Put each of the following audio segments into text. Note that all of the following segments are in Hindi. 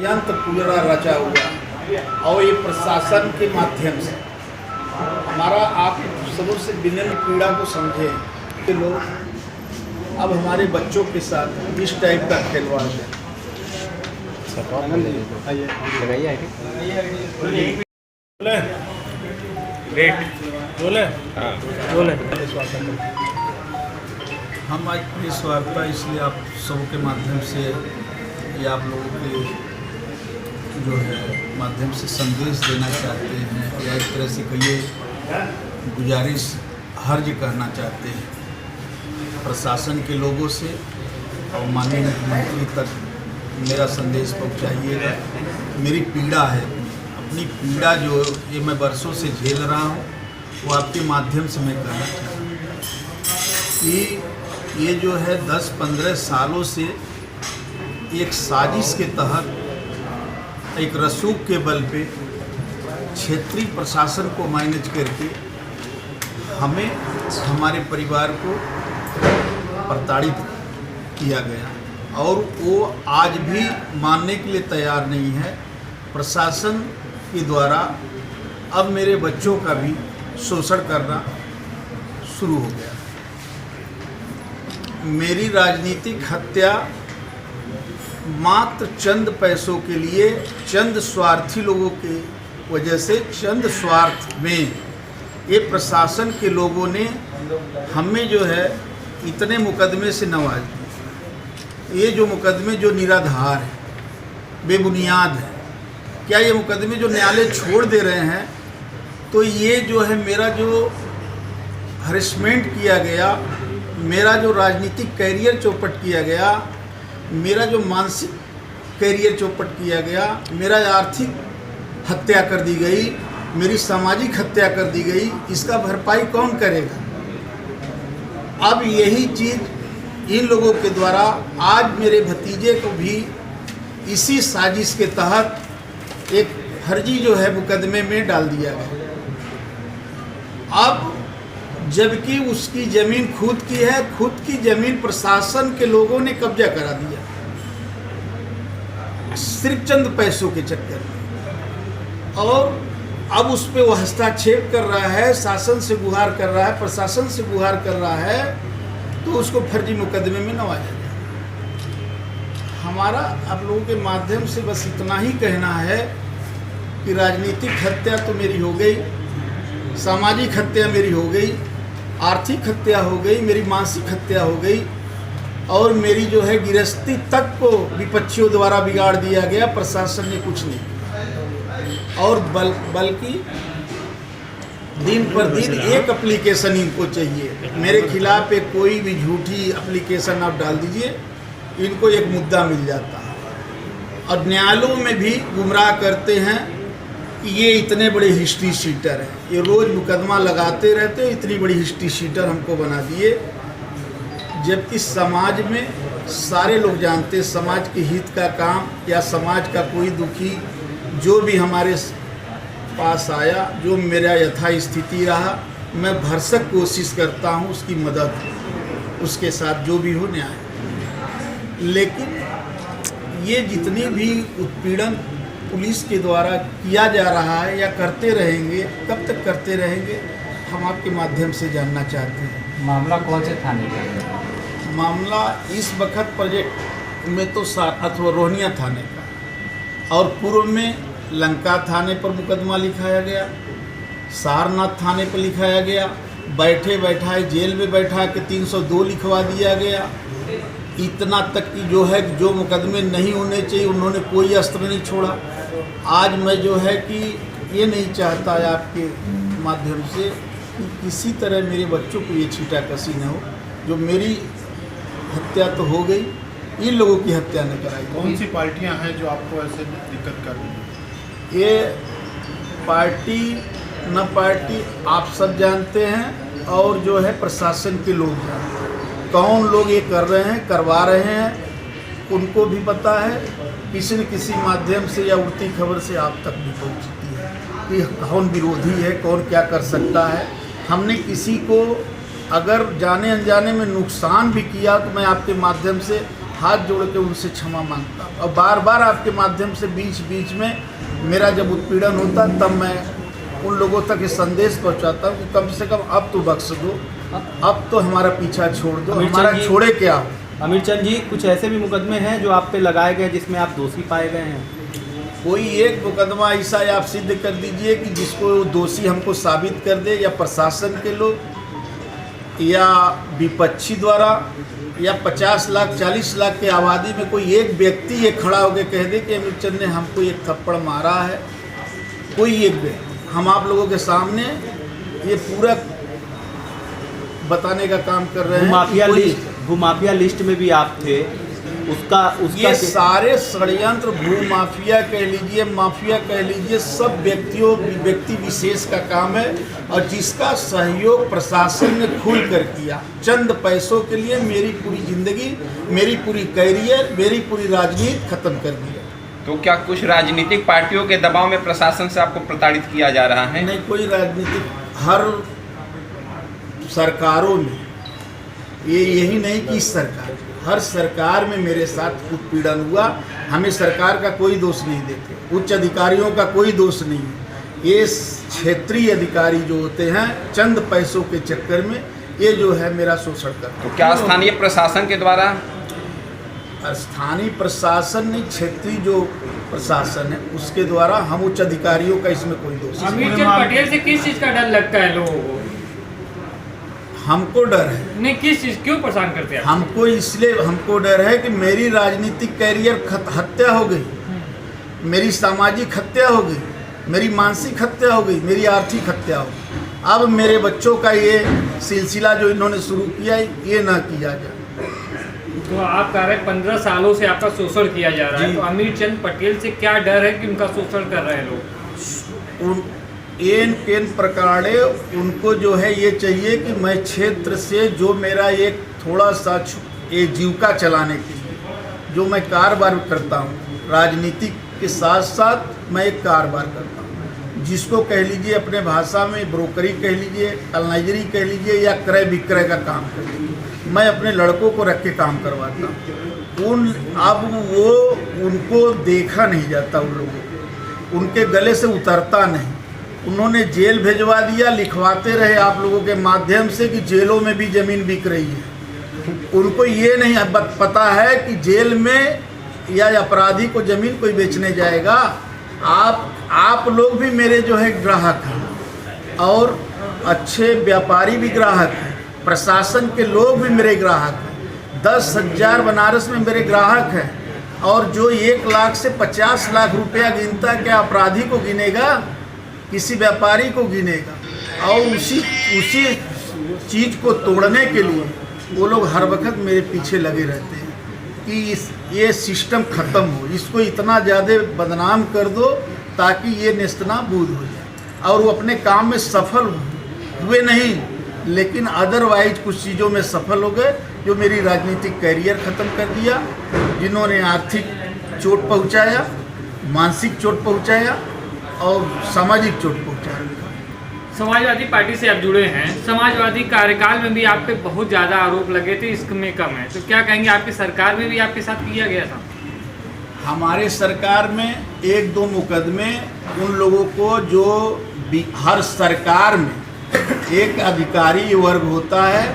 यंत्र पूरा रचा हुआ और ये प्रशासन के माध्यम से हमारा आप सबों से विनम्र पीड़ा को समझे कि लोग अब हमारे बच्चों के साथ इस टाइप का खिलवाड़ है। हम आज प्रेस वार्ता इसलिए आप सबों के माध्यम से या आप लोगों के जो है माध्यम से संदेश देना चाहते हैं या एक तरह से कहिए गुजारिश हर्ज करना चाहते हैं प्रशासन के लोगों से और माननीय मुख्यमंत्री तक मेरा संदेश पहुंचाइएगा। मेरी पीड़ा है, अपनी पीड़ा जो ये मैं बरसों से झेल रहा हूँ वो आपके माध्यम से मैं कहना चाहता हूँ कि ये जो है 10-15 सालों से एक साजिश के तहत एक रसूख के बल पे क्षेत्रीय प्रशासन को मैनेज करके हमें हमारे परिवार को प्रताड़ित किया गया और वो आज भी मानने के लिए तैयार नहीं है। प्रशासन के द्वारा अब मेरे बच्चों का भी शोषण करना शुरू हो गया। मेरी राजनीतिक हत्या मात्र चंद पैसों के लिए, चंद स्वार्थी लोगों के वजह से, चंद स्वार्थ में ये प्रशासन के लोगों ने हमें जो है इतने मुकदमे से नवाज दिए। ये जो मुकदमे जो निराधार है, बेबुनियाद है, क्या ये मुकदमे जो न्यायालय छोड़ दे रहे हैं तो ये जो है मेरा जो हरेसमेंट किया गया, मेरा जो राजनीतिक कैरियर चौपट किया गया, मेरा जो मानसिक कैरियर चौपट किया गया, मेरा आर्थिक हत्या कर दी गई, मेरी सामाजिक हत्या कर दी गई, इसका भरपाई कौन करेगा? अब यही चीज़ इन लोगों के द्वारा आज मेरे भतीजे को भी इसी साजिश के तहत एक फर्जी जो है मुकदमे में डाल दिया गया। अब जबकि उसकी ज़मीन खुद की है, खुद की ज़मीन प्रशासन के लोगों ने कब्जा करा दिया सिर्फ चंद पैसों के चक्कर में, और अब उस पर वो हस्तक्षेप कर रहा है, शासन से गुहार कर रहा है, प्रशासन से गुहार कर रहा है, तो उसको फर्जी मुकदमे में नवाजा जाए। हमारा आप लोगों के माध्यम से बस इतना ही कहना है कि राजनीतिक हत्या तो मेरी हो गई, सामाजिक हत्या मेरी हो गई, आर्थिक हत्या हो गई, मेरी मानसिक हत्या हो गई, और मेरी जो है गृहस्थी तक को विपक्षियों द्वारा बिगाड़ दिया गया। प्रशासन ने कुछ नहीं किया और बल्कि दिन पर दिन एक एप्लीकेशन इनको चाहिए मेरे खिलाफ, एक कोई भी झूठी एप्लीकेशन आप डाल दीजिए, इनको एक मुद्दा मिल जाता है। और न्यायालयों में भी गुमराह करते हैं कि ये इतने बड़े हिस्ट्री शीटर हैं, ये रोज़ मुकदमा लगाते रहते, इतनी बड़ी हिस्ट्री शीटर हमको बना दिए। जबकि समाज में सारे लोग जानते हैं समाज के हित का काम या समाज का कोई दुखी जो भी हमारे पास आया, जो मेरा यथा स्थिति रहा, मैं भरसक कोशिश करता हूँ उसकी मदद, उसके साथ जो भी हो न्याय। लेकिन ये जितनी भी उत्पीड़न पुलिस के द्वारा किया जा रहा है या करते रहेंगे, कब तक करते रहेंगे, हम आपके माध्यम से जानना चाहते हैं। मामला कौन से थाने का है? मामला इस वक्त प्रोजेक्ट में तो अथवा रोहनिया थाने का, और पूर्व में लंका थाने पर मुकदमा लिखाया गया, सारनाथ थाने पर लिखाया गया, बैठे बैठाए जेल में बैठा के 302 लिखवा दिया गया। इतना तक कि जो है जो मुकदमे नहीं होने चाहिए उन्होंने कोई अस्त्र नहीं छोड़ा। आज मैं जो है कि ये नहीं चाहता है आपके माध्यम से कि किसी तरह मेरे बच्चों को ये छीटाकशी न हो। जो मेरी हत्या तो हो गई, इन लोगों की हत्या न कराई। कौन सी पार्टियां हैं जो आपको ऐसे दिक्कत कर रही हैं? ये पार्टी न पार्टी आप सब जानते हैं, और जो है प्रशासन के लोग हैं। कौन लोग ये कर रहे हैं, करवा रहे हैं, उनको भी पता है। किसी न किसी माध्यम से या उड़ती खबर से आप तक भी पहुंचती है कि कौन विरोधी है, कौन क्या कर सकता है। हमने किसी को अगर जाने अनजाने में नुकसान भी किया तो मैं आपके माध्यम से हाथ जोड़ के उनसे क्षमा मांगता हूँ। और बार बार आपके माध्यम से बीच बीच में मेरा जब उत्पीड़न होता तब मैं उन लोगों तक ये संदेश पहुँचाता हूँ कि कम से कम अब तो बख्श दो, अब तो हमारा पीछा छोड़ दो, हमारा छोड़े क्या हो। अमीर चंद जी, कुछ ऐसे भी मुकदमे हैं जो आप पे लगाए गए जिसमें आप दोषी पाए गए हैं? कोई एक मुकदमा ऐसा आप सिद्ध कर दीजिए कि जिसको दोषी हमको साबित कर दे, या प्रशासन के लोग या विपक्षी द्वारा, या 50 लाख 40 लाख की आबादी में कोई एक व्यक्ति ये खड़ा होकर कह दे कि अमीर चंद ने हमको एक थप्पड़ मारा है। कोई एक व्यक्ति, हम आप लोगों के सामने ये पूरा बताने का काम कर रहे हैं। भूमाफिया लिस्ट में भी आप थे, उसका ये सारे षड्यंत्र, भूमाफिया कह लीजिए, माफिया कह लीजिए, सब व्यक्ति विशेष का काम है, और जिसका सहयोग प्रशासन ने खुल कर किया। चंद पैसों के लिए मेरी पूरी जिंदगी, मेरी पूरी कैरियर, मेरी पूरी राजनीति खत्म कर दिया। तो क्या कुछ राजनीतिक पार्टियों के दबाव में प्रशासन से आपको प्रताड़ित किया जा रहा है? नहीं, कोई राजनीतिक, हर सरकारों में यही नहीं कि इस सरकार, हर सरकार में मेरे साथ उत्पीड़न हुआ। हमें सरकार का कोई दोष नहीं देते, उच्च अधिकारियों का कोई दोष नहीं है। ये क्षेत्रीय अधिकारी जो होते हैं चंद पैसों के चक्कर में ये जो है मेरा शोषण करते। तो क्या स्थानीय प्रशासन के द्वारा? स्थानीय प्रशासन नहीं, क्षेत्रीय जो प्रशासन है उसके द्वारा, हम उच्च अधिकारियों का इसमें कोई दोष नहीं। अमीर चंद पटेल से किस चीज़ का डर लगता है लोगों को? हमको डर है। नहीं, किस चीज़, क्यों परेशान करते हैं? हमको इसलिए हमको डर है कि मेरी राजनीतिक कैरियर हत्या हो गई, मेरी सामाजिक हत्या हो गई, मेरी मानसिक हत्या हो गई, मेरी आर्थिक हत्या हो गई। अब मेरे बच्चों का ये सिलसिला जो इन्होंने शुरू किया है ये ना किया जाए। तो आप कह रहे हैं 15 सालों से आपका शोषण किया जा रहा है, तो अमीर चंद पटेल से क्या डर है कि उनका शोषण कर रहे हैं लोग? केन प्रकार उनको जो है ये चाहिए कि मैं क्षेत्र से जो मेरा एक थोड़ा सा एक जीविका चलाने के लिए जो मैं कारोबार करता हूँ, राजनीति के साथ साथ मैं एक कारोबार करता हूँ, जिसको कह लीजिए अपने भाषा में ब्रोकरी कह लीजिए, अलनाइजरी कह लीजिए, या क्रय विक्रय का काम कर लीजिए। मैं अपने लड़कों को रख के काम करवाता हूँ। अब वो उनको देखा नहीं जाता, उन लोगों को उनके गले से उतरता नहीं। उन्होंने जेल भेजवा दिया, लिखवाते रहे आप लोगों के माध्यम से कि जेलों में भी ज़मीन बिक रही है। उनको ये नहीं पता है कि जेल में या अपराधी को ज़मीन कोई बेचने जाएगा। आप लोग भी मेरे जो है ग्राहक हैं, और अच्छे व्यापारी भी ग्राहक हैं, प्रशासन के लोग भी मेरे ग्राहक हैं। 10,000 बनारस में मेरे ग्राहक हैं, और जो 1 लाख से 50 लाख रुपया गिनता, क्या अपराधी को गिनेगा? किसी व्यापारी को गिनेगा। और उसी चीज़ को तोड़ने के लिए वो लोग हर वक्त मेरे पीछे लगे रहते हैं कि ये सिस्टम ख़त्म हो, इसको इतना ज़्यादा बदनाम कर दो ताकि ये नेस्तनाबूद हो जाए। और वो अपने काम में सफल हुए नहीं, लेकिन अदरवाइज कुछ चीज़ों में सफल हो गए, जो मेरी राजनीतिक कैरियर ख़त्म कर दिया, जिन्होंने आर्थिक चोट पहुँचाया, मानसिक चोट पहुँचाया और सामाजिक चोट पहुँचाया। समाजवादी पार्टी से आप जुड़े हैं, समाजवादी कार्यकाल में भी आप पे बहुत ज़्यादा आरोप लगे थे, इसमें कम है, तो क्या कहेंगे आपकी सरकार में भी आपके साथ किया गया था? हमारे सरकार में 1-2 मुकदमे उन लोगों को, जो हर सरकार में एक अधिकारी वर्ग होता है,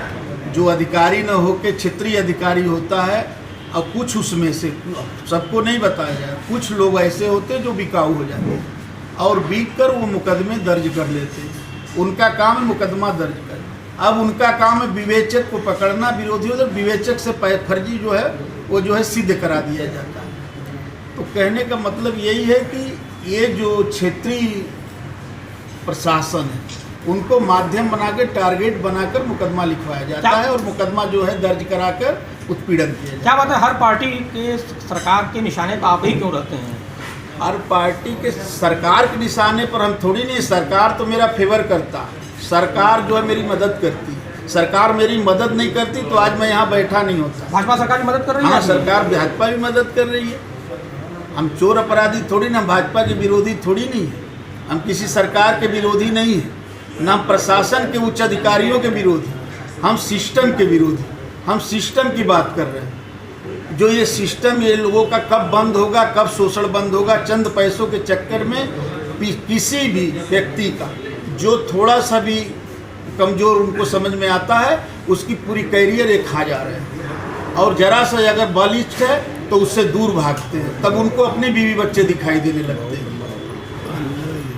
जो अधिकारी न होकर क्षेत्रीय अधिकारी होता है, और कुछ उसमें से, सबको नहीं बताया जाए, कुछ लोग ऐसे होते हैं जो बिकाऊ हो जाते हैं और बिक कर वो मुकदमे दर्ज कर लेते हैं। उनका काम है मुकदमा दर्ज करना। अब उनका काम है विवेचक को पकड़ना, विरोधी हो, विवेचक से फर्जी जो है वो जो है सिद्ध करा दिया जाता है। तो कहने का मतलब यही है कि ये जो क्षेत्रीय प्रशासन है उनको माध्यम बना के, टारगेट बनाकर मुकदमा लिखवाया जाता है, और मुकदमा जो है दर्ज कराकर उत्पीड़न किया जाता है। क्या बात है, हर पार्टी के सरकार के निशाने पर आप ही क्यों रहते हैं? हर पार्टी के सरकार के निशाने पर हम थोड़ी नहीं, सरकार तो मेरा फेवर करता है, सरकार जो है मेरी मदद करती है। सरकार मेरी मदद नहीं करती तो आज मैं यहाँ बैठा नहीं होता। भाजपा सरकार की मदद कर रही है? हाँ, सरकार भाजपा भी मदद कर रही है। हम चोर अपराधी थोड़ी ना, भाजपा के विरोधी थोड़ी नहीं है, हम किसी सरकार के विरोधी नहीं है, ना प्रशासन के उच्च अधिकारियों के विरोधी, हम सिस्टम के विरोधी, हम सिस्टम की बात कर रहे हैं। जो ये सिस्टम ये लोगों का कब बंद होगा, कब शोषण बंद होगा, चंद पैसों के चक्कर में किसी भी व्यक्ति का जो थोड़ा सा भी कमज़ोर उनको समझ में आता है उसकी पूरी कैरियर ये खा जा रहे हैं, और जरा सा अगर बलिष्ठ है तो उससे दूर भागते हैं, तब उनको अपने बीवी बच्चे दिखाई देने लगते हैं।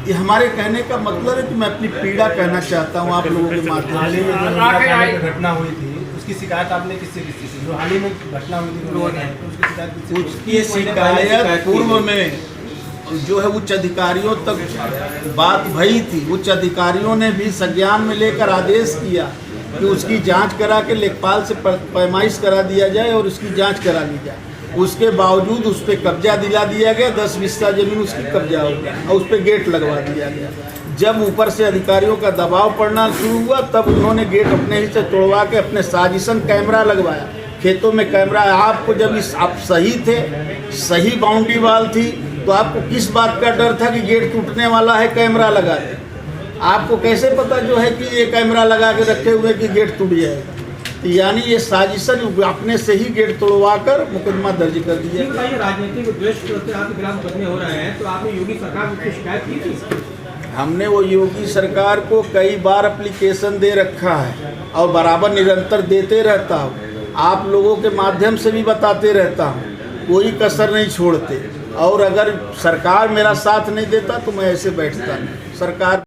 ये हमारे कहने का मतलब है कि मैं अपनी पीड़ा कहना चाहता हूँ आप लोगों के माध्यम हाल ही से। में जो इंदिरा गांधी की घटना हुई थी उसकी शिकायत आपने किससे की थी? जो हाल ही में घटना हुई थी तो उसकी शिकायत किससे की? उसकी शिकायत पूर्व में जो है उच्च अधिकारियों तक बात भई थी। उच्च अधिकारियों ने भी संज्ञान में लेकर आदेश किया कि उसकी जांच करा के लेखपाल से पैमाइश करा दिया जाए और उसकी जांच करा ली जाए। उसके बावजूद उस पर कब्जा दिला दिया गया, 10 बिस्सा जमीन उसकी कब्जा हो गया और उस पर गेट लगवा दिया गया। जब ऊपर से अधिकारियों का दबाव पड़ना शुरू हुआ तब उन्होंने गेट अपने ही से तोड़वा के अपने साजिशन कैमरा लगवाया। खेतों में कैमरा, आपको जब आप सही थे, सही बाउंड्री वाल थी, तो आपको किस बात का डर था कि गेट टूटने वाला है, कैमरा लगा दे? आपको कैसे पता जो है कि ये कैमरा लगा के रखे हुए कि गेट टूट जाएगा? तो यानी ये साजिशन अपने से ही गेट तोड़वा कर मुकदमा दर्ज कर दिया। ये राजनीतिक उद्देश्य से आपके खिलाफ मुकदमे हो रहे हैं, तो आपने योगी सरकार को शिकायत की थी? हमने वो योगी सरकार को कई बार एप्लीकेशन दे रखा है और बराबर निरंतर देते रहता हूँ, आप लोगों के माध्यम से भी बताते रहता हूँ, कोई कसर नहीं छोड़ते। और अगर सरकार मेरा साथ नहीं देता तो मैं ऐसे बैठता नहीं। सरकार